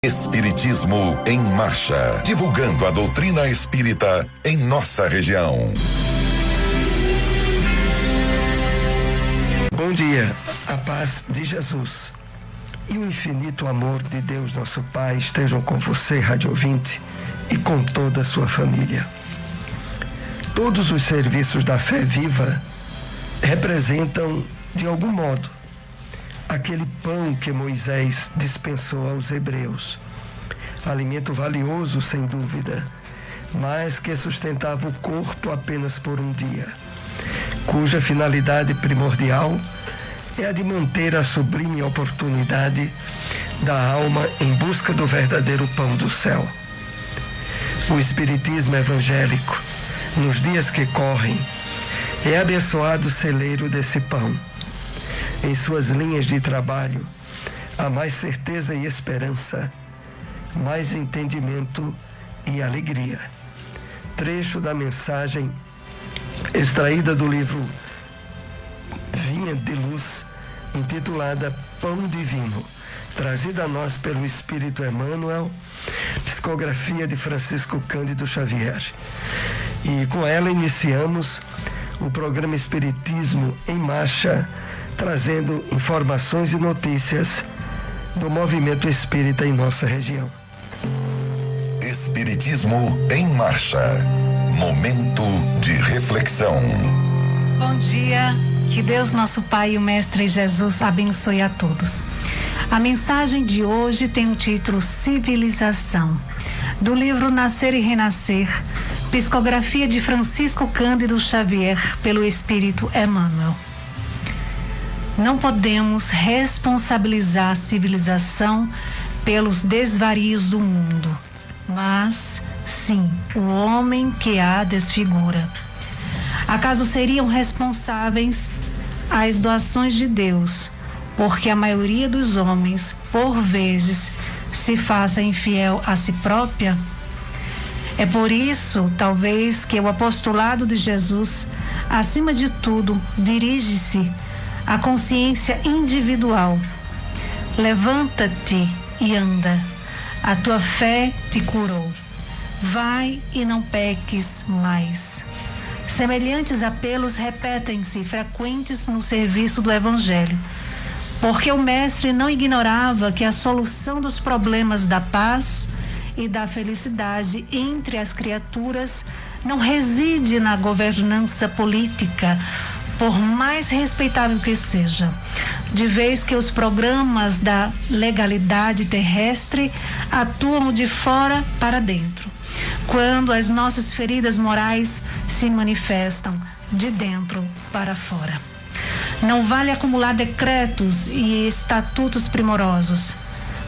Espiritismo em Marcha, divulgando a doutrina espírita em nossa região. Bom dia, a paz de Jesus e o infinito amor de Deus nosso Pai estejam com você, rádio ouvinte, e com toda a sua família. Todos os serviços da fé viva representam, de algum modo, aquele pão que Moisés dispensou aos hebreus. Alimento valioso, sem dúvida, mas que sustentava o corpo apenas por um dia, cuja finalidade primordial é a de manter a sublime oportunidade da alma em busca do verdadeiro pão do céu. O Espiritismo evangélico, nos dias que correm, é abençoado celeiro desse pão. Em suas linhas de trabalho, há mais certeza e esperança, mais entendimento e alegria. Trecho da mensagem extraída do livro Vinha de Luz, intitulada Pão Divino, trazida a nós pelo Espírito Emmanuel, psicografia de Francisco Cândido Xavier. E com ela iniciamos o programa Espiritismo em Marcha, trazendo informações e notícias do movimento espírita em nossa região. Espiritismo em Marcha, momento de reflexão. Bom dia, que Deus nosso Pai e o Mestre Jesus abençoe a todos. A mensagem de hoje tem o título Civilização, do livro Nascer e Renascer, psicografia de Francisco Cândido Xavier, pelo Espírito Emmanuel. Não podemos responsabilizar a civilização pelos desvarios do mundo, mas sim o homem que a desfigura. Acaso seriam responsáveis as doações de Deus, porque a maioria dos homens, por vezes, se faça infiel a si própria? É por isso, talvez, que o apostolado de Jesus, acima de tudo, dirige-se à consciência individual. Levanta-te e anda. A tua fé te curou. Vai e não peques mais. Semelhantes apelos repetem-se frequentes no serviço do Evangelho, porque o Mestre não ignorava que a solução dos problemas da paz e da felicidade entre as criaturas não reside na governança política, por mais respeitável que seja, de vez que os programas da legalidade terrestre atuam de fora para dentro, quando as nossas feridas morais se manifestam de dentro para fora. Não vale acumular decretos e estatutos primorosos,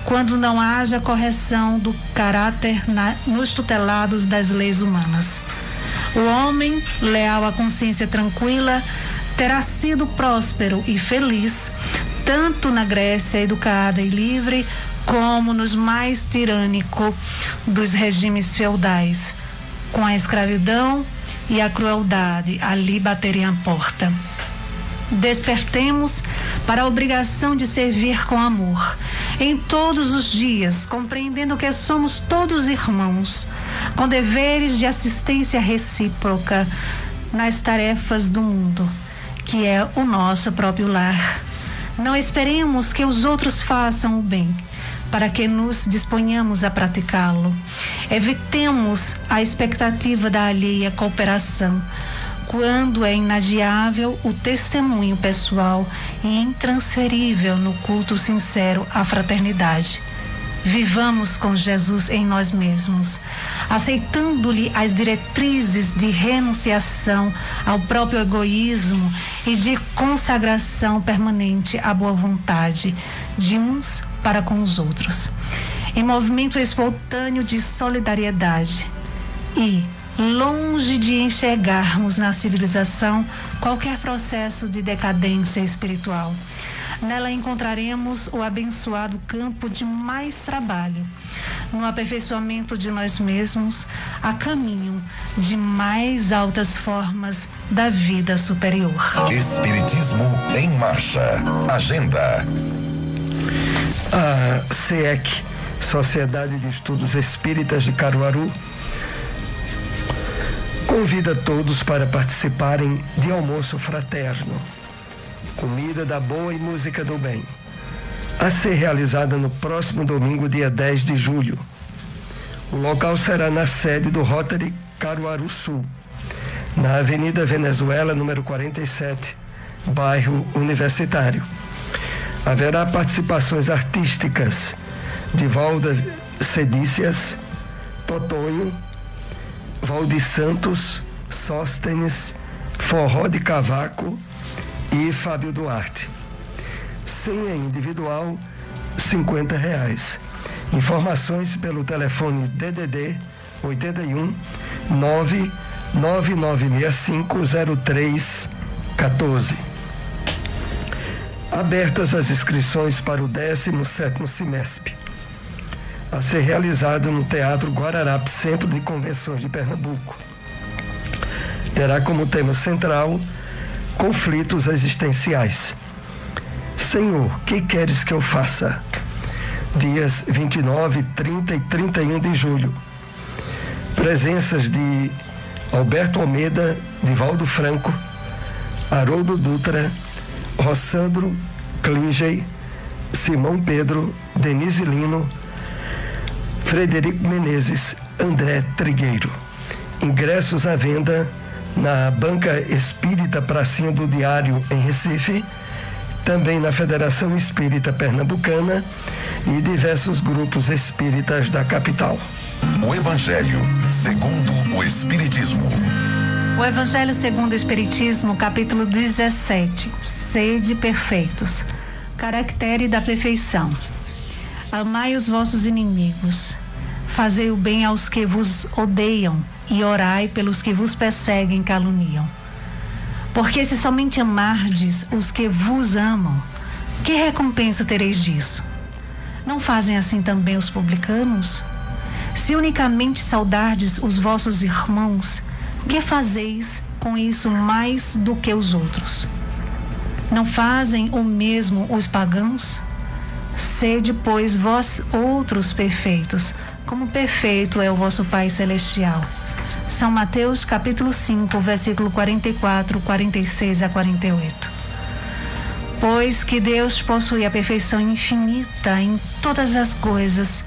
quando não haja correção do caráter nos tutelados das leis humanas. O homem, leal à consciência tranquila, terá sido próspero e feliz, tanto na Grécia educada e livre, como nos mais tirânicos dos regimes feudais, com a escravidão e a crueldade ali baterem a porta. Despertemos para a obrigação de servir com amor, em todos os dias, compreendendo que somos todos irmãos, com deveres de assistência recíproca nas tarefas do mundo, que é o nosso próprio lar. Não esperemos que os outros façam o bem, para que nos disponhamos a praticá-lo. Evitemos a expectativa da alheia cooperação, quando é inadiável o testemunho pessoal e intransferível no culto sincero à fraternidade. Vivamos com Jesus em nós mesmos, aceitando-lhe as diretrizes de renunciação ao próprio egoísmo e de consagração permanente à boa vontade de uns para com os outros, em movimento espontâneo de solidariedade. E, longe de enxergarmos na civilização qualquer processo de decadência espiritual, nela encontraremos o abençoado campo de mais trabalho, no aperfeiçoamento de nós mesmos, a caminho de mais altas formas da vida superior. Espiritismo em Marcha. Agenda. A SEEC, Sociedade de Estudos Espíritas de Caruaru, convida todos para participarem de almoço fraterno, comida da boa e música do bem, a ser realizada no próximo domingo, dia 10 de julho. O local será na sede do Rotary Caruaru Sul, na Avenida Venezuela, número 47, bairro Universitário. Haverá participações artísticas de Valda Cedícias, Totonho, Valdir Santos, Sóstenes, Forró de Cavaco e Fábio Duarte. Senha individual, R$50. Informações pelo telefone DDD 81 999650314. Abertas as inscrições para o 17º Semestre, a ser realizado no Teatro Guararapes, Centro de Convenções de Pernambuco. Terá como tema central conflitos existenciais. Senhor, que queres que eu faça? Dias 29, 30 e 31 de julho. Presenças de Alberto Almeida, Divaldo Franco, Haroldo Dutra, Rossandro Klingey, Simão Pedro, Denise Lino, Frederico Menezes, André Trigueiro. Ingressos à venda na Banca Espírita Pracinha do Diário, em Recife, também na Federação Espírita Pernambucana e diversos grupos espíritas da capital. O Evangelho segundo o Espiritismo. O Evangelho segundo o Espiritismo, capítulo 17. Sede perfeitos. Caractere da perfeição. Amai os vossos inimigos. Fazei o bem aos que vos odeiam e orai pelos que vos perseguem e caluniam. Porque se somente amardes os que vos amam, que recompensa tereis disso? Não fazem assim também os publicanos? Se unicamente saudardes os vossos irmãos, que fazeis com isso mais do que os outros? Não fazem o mesmo os pagãos? Sede, pois, vós outros perfeitos, como perfeito é o vosso Pai Celestial. São Mateus, capítulo 5, versículo 44, 46 a 48. Pois que Deus possui a perfeição infinita em todas as coisas,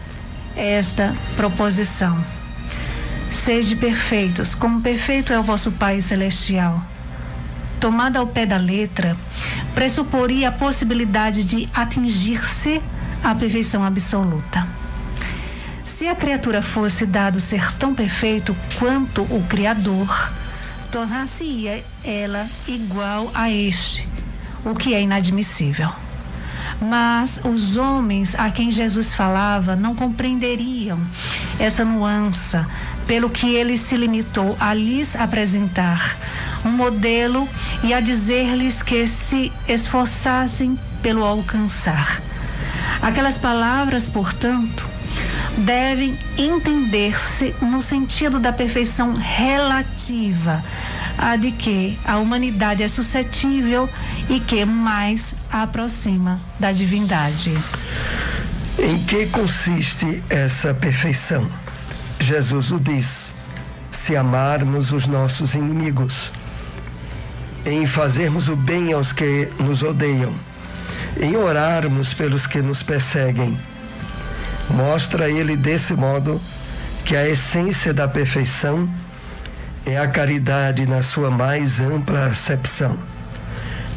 esta proposição. Sede perfeitos, como perfeito é o vosso Pai Celestial. Tomada ao pé da letra, pressuporia a possibilidade de atingir-se a perfeição absoluta. Se a criatura fosse dado ser tão perfeito quanto o Criador, tornar-se-ia ela igual a este, o que é inadmissível. Mas os homens a quem Jesus falava não compreenderiam essa nuance, pelo que ele se limitou a lhes apresentar um modelo e a dizer-lhes que se esforçassem pelo alcançar. Aquelas palavras, portanto, devem entender-se no sentido da perfeição relativa, a de que a humanidade é suscetível e que mais a aproxima da divindade. Em que consiste essa perfeição? Jesus o diz: se amarmos os nossos inimigos, em fazermos o bem aos que nos odeiam, em orarmos pelos que nos perseguem. Mostra ele desse modo que a essência da perfeição é a caridade na sua mais ampla acepção,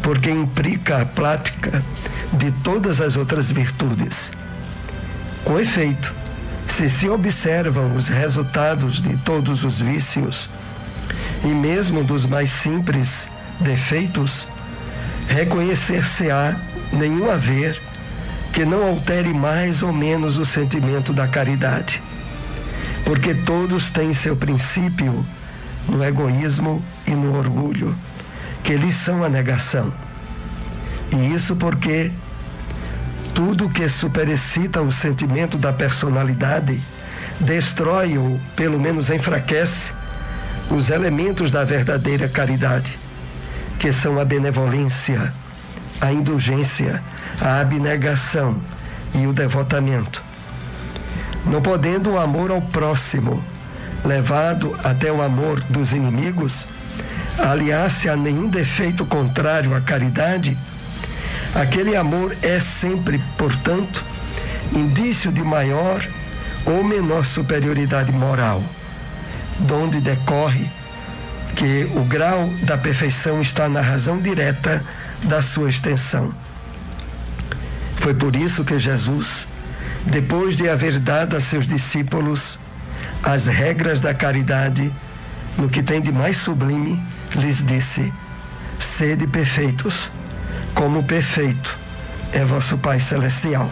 porque implica a prática de todas as outras virtudes. Com efeito, se observam os resultados de todos os vícios, e mesmo dos mais simples defeitos, reconhecer-se-á nenhum haver que não altere mais ou menos o sentimento da caridade, porque todos têm seu princípio no egoísmo e no orgulho, que lhes são a negação. E isso porque tudo que superexcita o sentimento da personalidade destrói ou pelo menos enfraquece os elementos da verdadeira caridade, que são a benevolência, a indulgência, a abnegação e o devotamento. Não podendo o amor ao próximo, levado até o amor dos inimigos, aliar-se a nenhum defeito contrário à caridade, aquele amor é sempre, portanto, indício de maior ou menor superioridade moral, donde decorre que o grau da perfeição está na razão direta da sua extensão. Foi por isso que Jesus, depois de haver dado a seus discípulos as regras da caridade, no que tem de mais sublime, lhes disse: sede perfeitos, como perfeito é vosso Pai Celestial.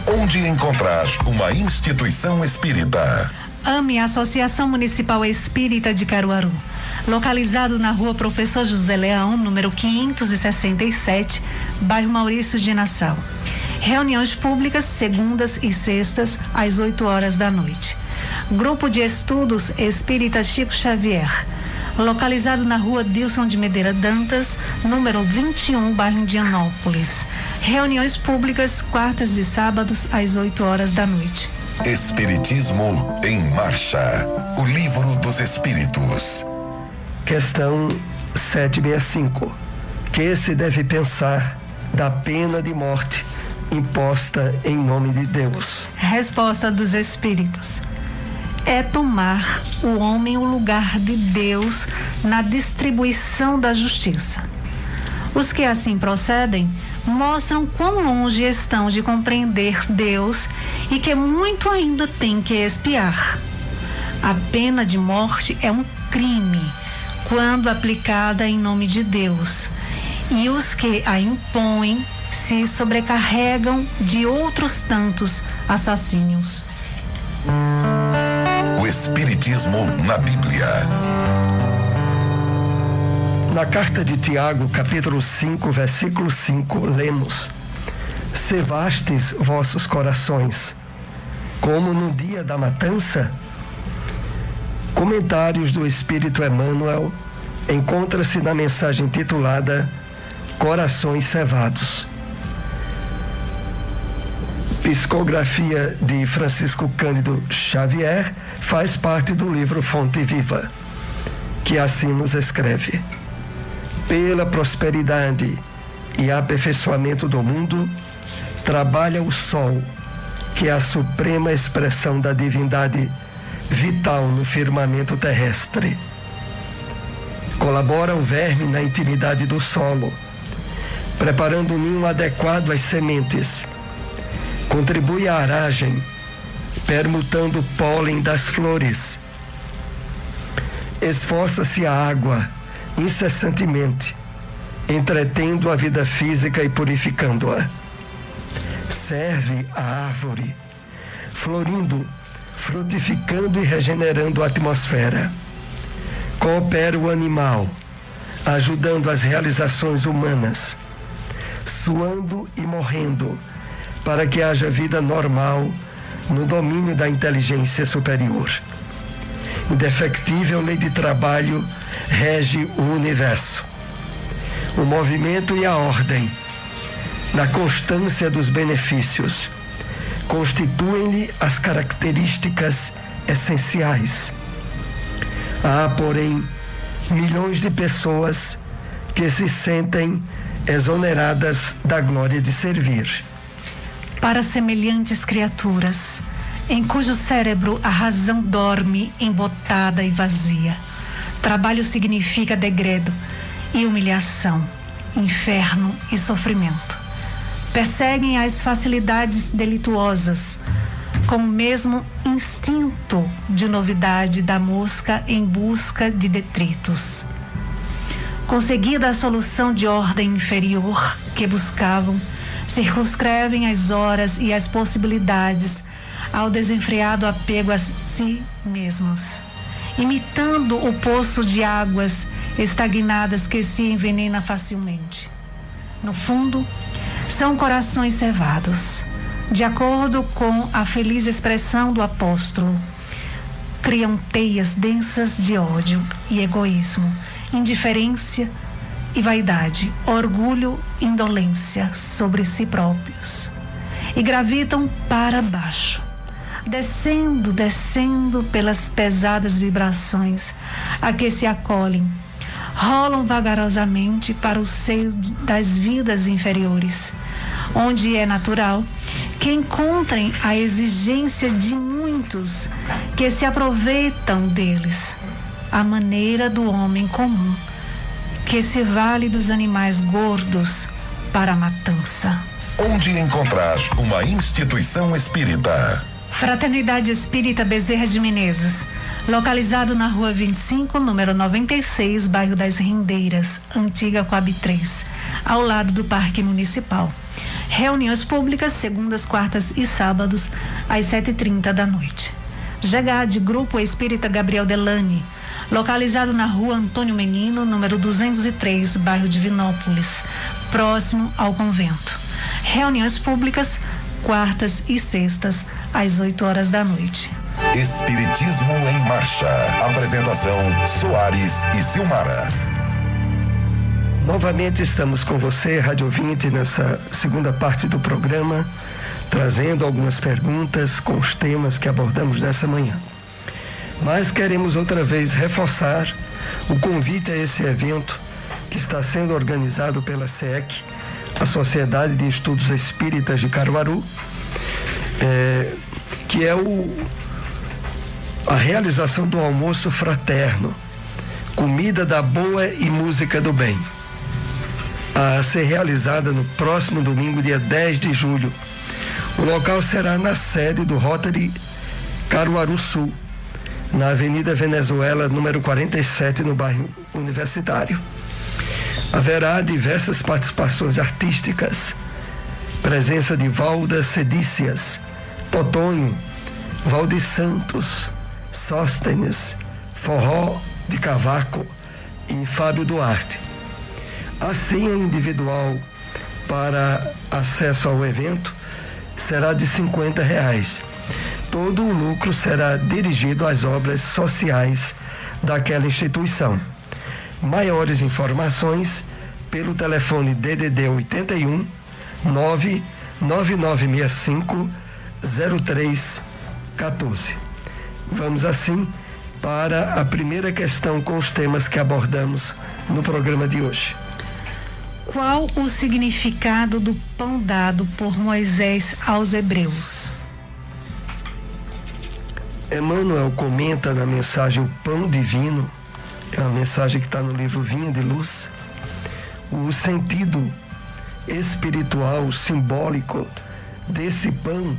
Onde encontrar uma instituição espírita? AME, Associação Municipal Espírita de Caruaru, localizado na rua Professor José Leão, número 567, bairro Maurício de Nassau. Reuniões públicas segundas e sextas às 8 da noite. Grupo de Estudos Espírita Chico Xavier, localizado na rua Dilson de Medeira Dantas, número 21, bairro Indianópolis. Reuniões públicas quartas e sábados às 8 da noite. Espiritismo em Marcha, o livro dos Espíritos. Questão 765. Que se deve pensar da pena de morte imposta em nome de Deus? Resposta dos Espíritos: é tomar o homem o lugar de Deus na distribuição da justiça. Os que assim procedem mostram quão longe estão de compreender Deus e que muito ainda tem que expiar. A pena de morte é um crime quando aplicada em nome de Deus, e os que a impõem se sobrecarregam de outros tantos assassínios. O Espiritismo na Bíblia. Na carta de Tiago, capítulo 5, versículo 5, lemos: Cevastes vossos corações, como no dia da matança? Comentários do Espírito Emmanuel encontra-se na mensagem titulada Corações Cevados. Psicografia de Francisco Cândido Xavier faz parte do livro Fonte Viva, que assim nos escreve: pela prosperidade e aperfeiçoamento do mundo, trabalha o sol, que é a suprema expressão da divindade vital no firmamento terrestre. Colabora o verme na intimidade do solo, preparando um ninho adequado às sementes. Contribui à aragem, permutando o pólen das flores. Esforça-se a água incessantemente, entretendo a vida física e purificando-a. Serve a árvore, florindo, frutificando e regenerando a atmosfera. Coopera o animal, ajudando as realizações humanas, suando e morrendo, para que haja vida normal no domínio da inteligência superior. Indefectível lei de trabalho rege o universo. O movimento e a ordem, na constância dos benefícios, constituem-lhe as características essenciais. Há, porém, milhões de pessoas que se sentem exoneradas da glória de servir. Para semelhantes criaturas, em cujo cérebro a razão dorme embotada e vazia, trabalho significa degredo e humilhação, inferno e sofrimento. Perseguem as facilidades delituosas, com o mesmo instinto de novidade da mosca em busca de detritos. Conseguida a solução de ordem inferior que buscavam, circunscrevem as horas e as possibilidades ao desenfreado apego a si mesmos, imitando o poço de águas estagnadas que se envenena facilmente. No fundo, são corações cevados, de acordo com a feliz expressão do apóstolo. Criam teias densas de ódio e egoísmo, indiferença e vaidade, orgulho e indolência sobre si próprios, e gravitam para baixo, descendo, descendo pelas pesadas vibrações a que se acolhem, rolam vagarosamente para o seio das vidas inferiores, onde é natural que encontrem a exigência de muitos que se aproveitam deles, à maneira do homem comum, que se vale dos animais gordos para a matança. Onde encontrar uma instituição espírita? Fraternidade Espírita Bezerra de Menezes, localizado na Rua 25, número 96, bairro das Rendeiras, antiga Coab 3, ao lado do Parque Municipal. Reuniões públicas segundas, quartas e sábados, às 7h30 da noite. GEGAD, Grupo Espírita Gabriel Delane, localizado na Rua Antônio Menino, número 203, bairro Divinópolis, próximo ao convento. Reuniões públicas quartas e sextas, às 8h da noite. Espiritismo em Marcha. Apresentação: Soares e Silmara. Novamente estamos com você, rádio ouvinte, nessa segunda parte do programa, trazendo algumas perguntas com os temas que abordamos nessa manhã. Mas queremos outra vez reforçar o convite a esse evento que está sendo organizado pela SEEC, a Sociedade de Estudos Espíritas de Caruaru, que é a realização do almoço fraterno, comida da boa e música do bem, a ser realizada no próximo domingo, dia 10 de julho. O local será na sede do Rotary Caruaru Sul, na Avenida Venezuela, número 47, no bairro Universitário. Haverá diversas participações artísticas, presença de Valda Cedícias, Totonho, Valdir Santos, Sóstenes, Forró de Cavaco e Fábio Duarte. A senha individual para acesso ao evento será de R$50. Todo o lucro será dirigido às obras sociais daquela instituição. Maiores informações pelo telefone DDD 81 99965 0314. Vamos assim para a primeira questão com os temas que abordamos no programa de hoje. Qual o significado do pão dado por Moisés aos hebreus? Emmanuel comenta na mensagem O Pão Divino, é uma mensagem que está no livro Vinha de Luz, o sentido espiritual, simbólico desse pão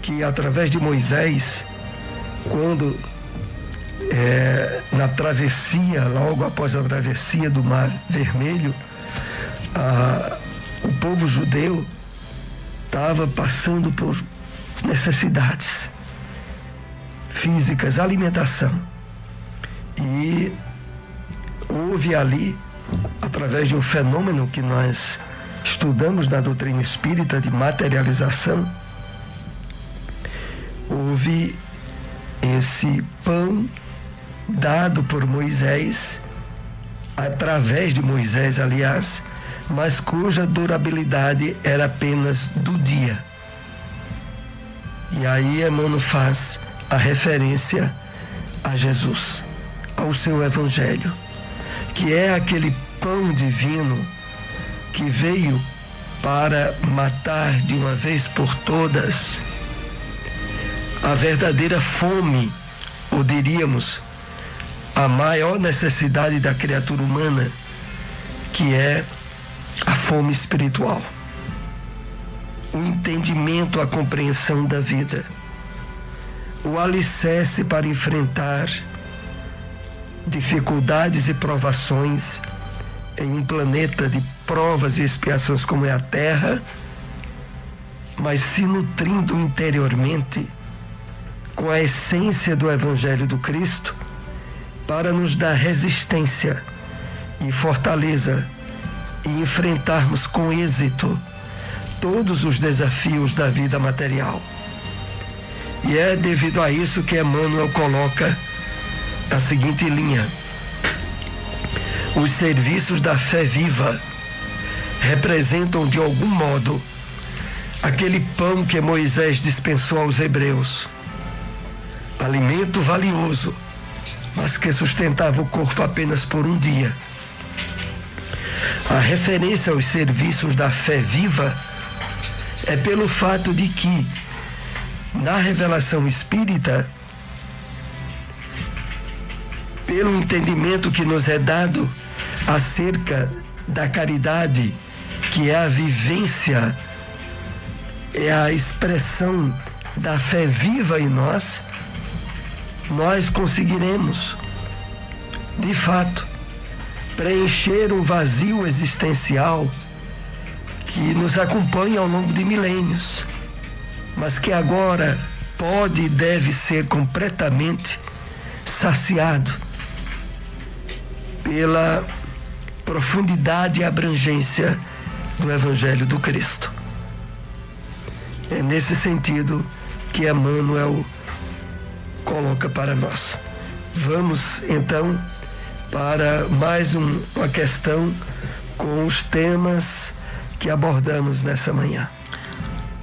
que, através de Moisés, quando na travessia, logo após a travessia do Mar Vermelho, o povo judeu estava passando por necessidades físicas, alimentação. E houve ali, através de um fenômeno que nós estudamos na doutrina espírita de materialização, houve esse pão dado por Moisés, através de Moisés, aliás, mas cuja durabilidade era apenas do dia. E aí Emmanuel faz a referência a Jesus, ao seu Evangelho, que é aquele pão divino que veio para matar de uma vez por todas a verdadeira fome, ou diríamos, a maior necessidade da criatura humana, que é a fome espiritual, o entendimento, a compreensão da vida, o alicerce para enfrentar dificuldades e provações em um planeta de provas e expiações como é a Terra, mas se nutrindo interiormente com a essência do Evangelho do Cristo, para nos dar resistência e fortaleza e enfrentarmos com êxito todos os desafios da vida material. E é devido a isso que Emmanuel coloca a seguinte linha: os serviços da fé viva representam de algum modo aquele pão que Moisés dispensou aos hebreus, alimento valioso, mas que sustentava o corpo apenas por um dia. A referência aos serviços da fé viva é pelo fato de que, na revelação espírita, pelo entendimento que nos é dado acerca da caridade, que é a vivência, é a expressão da fé viva em nós, nós conseguiremos, de fato, preencher um vazio existencial que nos acompanha ao longo de milênios, mas que agora pode e deve ser completamente saciado pela profundidade e abrangência do Evangelho do Cristo. É nesse sentido que Emmanuel coloca para nós. Vamos então para mais uma questão com os temas que abordamos nessa manhã.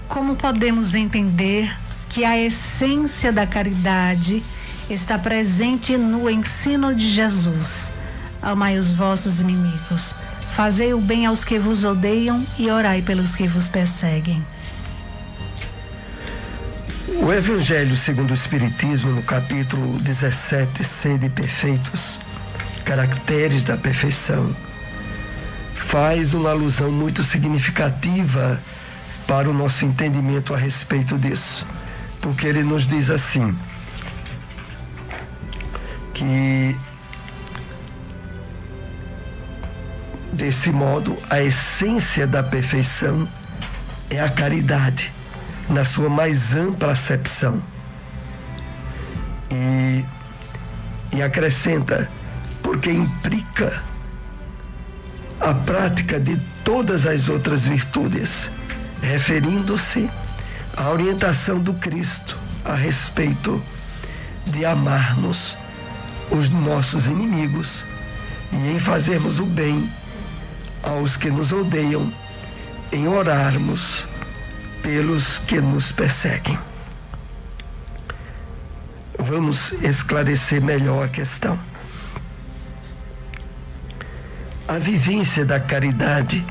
Como podemos entender que a essência da caridade está presente no ensino de Jesus? Amai os vossos inimigos, fazei o bem aos que vos odeiam e orai pelos que vos perseguem. O Evangelho segundo o Espiritismo, no capítulo 17, Sede perfeitos, caracteres da perfeição, faz uma alusão muito significativa para o nosso entendimento a respeito disso, porque ele nos diz assim, que desse modo a essência da perfeição é a caridade, na sua mais ampla acepção. E acrescenta, porque implica a prática de todas as outras virtudes, referindo-se à orientação do Cristo a respeito de amarmos os nossos inimigos e em fazermos o bem aos que nos odeiam, em orarmos pelos que nos perseguem. Vamos esclarecer melhor a questão. A vivência da caridade,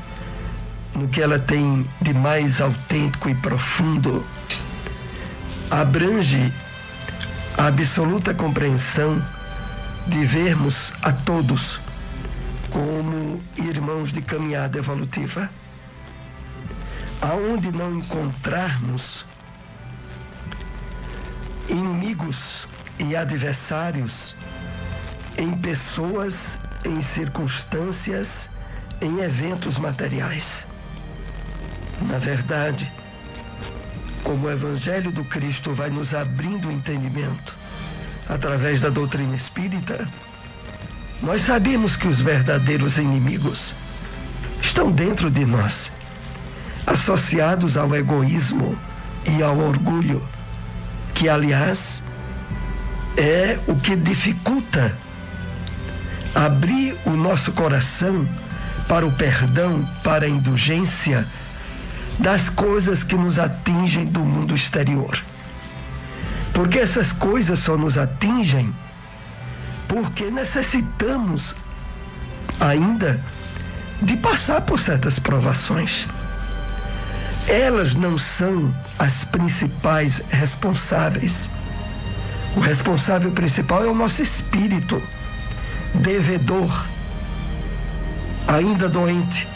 no que ela tem de mais autêntico e profundo, abrange a absoluta compreensão de vermos a todos como irmãos de caminhada evolutiva, aonde não encontrarmos inimigos e adversários em pessoas, em circunstâncias, em eventos materiais. Na verdade, como o Evangelho do Cristo vai nos abrindo o entendimento através da doutrina espírita, nós sabemos que os verdadeiros inimigos estão dentro de nós, associados ao egoísmo e ao orgulho, que, aliás, é o que dificulta abrir o nosso coração para o perdão, para a indulgência das coisas que nos atingem do mundo exterior. Porque essas coisas só nos atingem porque necessitamos ainda de passar por certas provações. Elas não são as principais responsáveis. O responsável principal é o nosso espírito, devedor, ainda doente,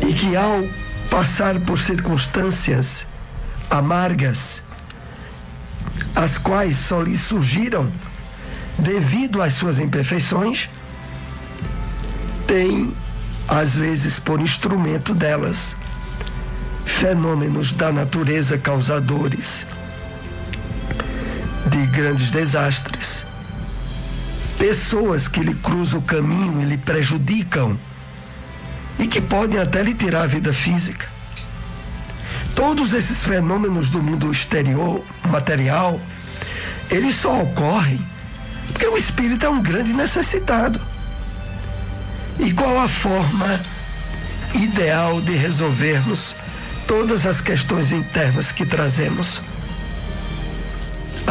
e que ao passar por circunstâncias amargas, as quais só lhe surgiram devido às suas imperfeições, tem, às vezes, por instrumento delas, fenômenos da natureza causadores de grandes desastres, pessoas que lhe cruzam o caminho e lhe prejudicam e que podem até lhe tirar a vida física. Todos esses fenômenos do mundo exterior, material, eles só ocorrem porque o espírito é um grande necessitado. E qual a forma ideal de resolvermos todas as questões internas que trazemos?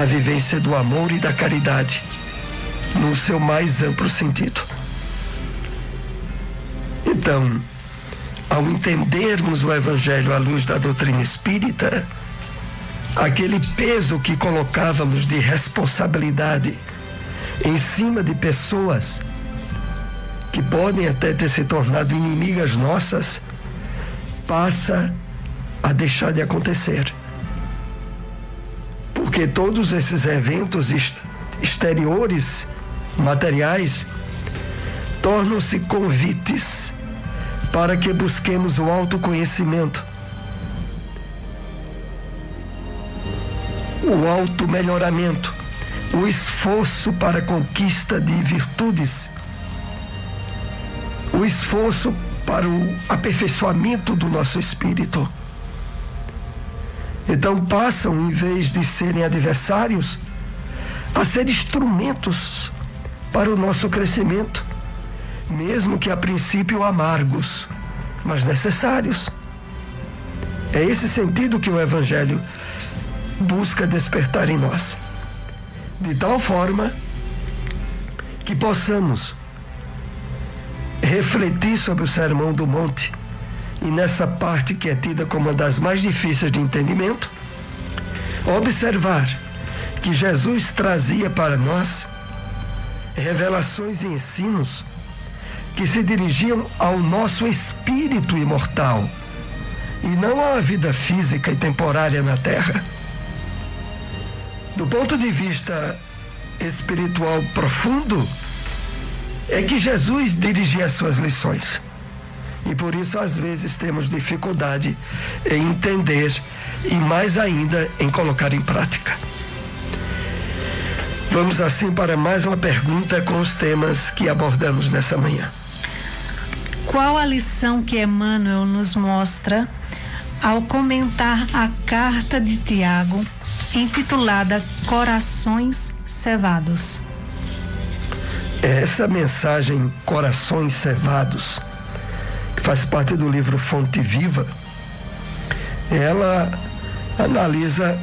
a vivência do amor e da caridade, no seu mais amplo sentido. Então, ao entendermos o Evangelho à luz da doutrina espírita, aquele peso que colocávamos de responsabilidade em cima de pessoas que podem até ter se tornado inimigas nossas, passa a deixar de acontecer. Porque todos esses eventos exteriores, materiais, tornam-se convites para que busquemos o autoconhecimento, o automelhoramento, o esforço para a conquista de virtudes, o esforço para o aperfeiçoamento do nosso espírito. Então passam, em vez de serem adversários, a ser instrumentos para o nosso crescimento, mesmo que a princípio amargos, mas necessários. É esse sentido que o Evangelho busca despertar em nós, de tal forma que possamos refletir sobre o Sermão do Monte, e nessa parte que é tida como uma das mais difíceis de entendimento, observar que Jesus trazia para nós revelações e ensinos que se dirigiam ao nosso espírito imortal e não à vida física e temporária na Terra. Do ponto de vista espiritual profundo, é que Jesus dirigia as suas lições. E por isso, às vezes, temos dificuldade em entender e, mais ainda, em colocar em prática. Vamos, assim, para mais uma pergunta com os temas que abordamos nessa manhã. Qual a lição que Emmanuel nos mostra ao comentar a carta de Tiago, intitulada Corações Cevados? Essa mensagem, Corações Cevados, que faz parte do livro Fonte Viva, ela analisa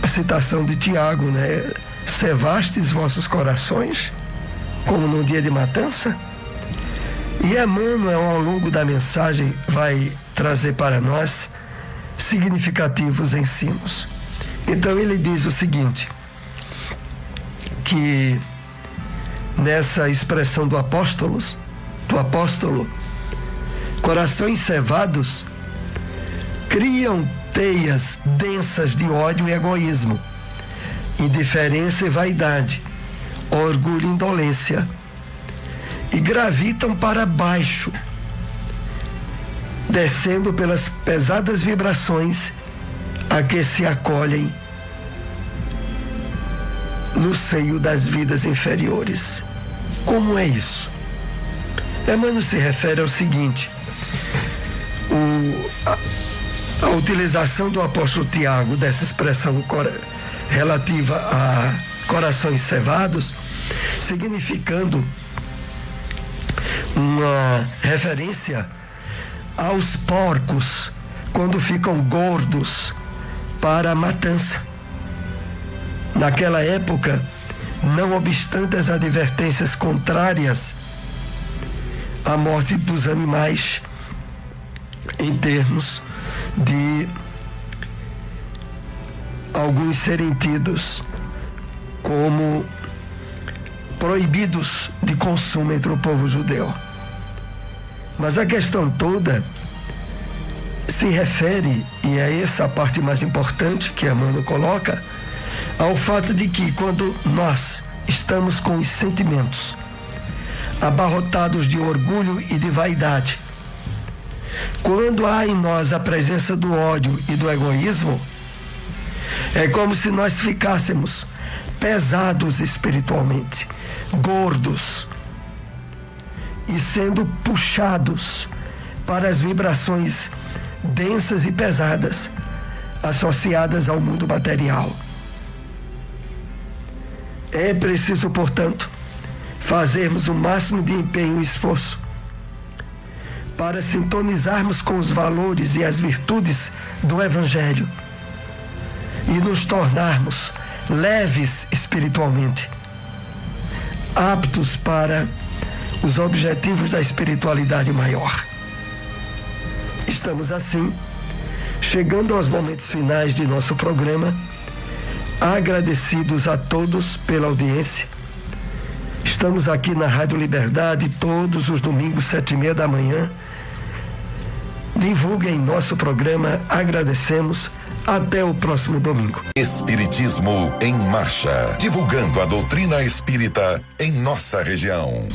a citação de Tiago, né? Cevastes vossos corações, como no dia de matança. E Emmanuel, ao longo da mensagem, vai trazer para nós significativos ensinos. Então ele diz o seguinte, que nessa expressão do apóstolo, corações cevados criam teias densas de ódio e egoísmo, indiferença e vaidade, orgulho e indolência, e gravitam para baixo, descendo pelas pesadas vibrações a que se acolhem no seio das vidas inferiores. Como é isso? Emmanuel se refere ao seguinte: a utilização do apóstolo Tiago dessa expressão relativa a corações cevados, significando uma referência aos porcos quando ficam gordos para a matança. Naquela época, não obstante as advertências contrárias à morte dos animais, em termos de alguns serem tidos como proibidos de consumo entre o povo judeu. Mas a questão toda se refere, e é essa a parte mais importante que Emmanuel coloca, ao fato de que quando nós estamos com os sentimentos abarrotados de orgulho e de vaidade, quando há em nós a presença do ódio e do egoísmo, é como se nós ficássemos pesados espiritualmente, gordos, e sendo puxados para as vibrações densas e pesadas associadas ao mundo material. É preciso, portanto, fazermos o máximo de empenho e esforço para sintonizarmos com os valores e as virtudes do Evangelho e nos tornarmos leves espiritualmente, aptos para os objetivos da espiritualidade maior. Estamos assim chegando aos momentos finais de nosso programa, agradecidos a todos pela audiência. Estamos aqui na Rádio Liberdade todos os domingos, 7h30 da manhã. Divulguem nosso programa, agradecemos. Até o próximo domingo. Espiritismo em Marcha, divulgando a doutrina espírita em nossa região.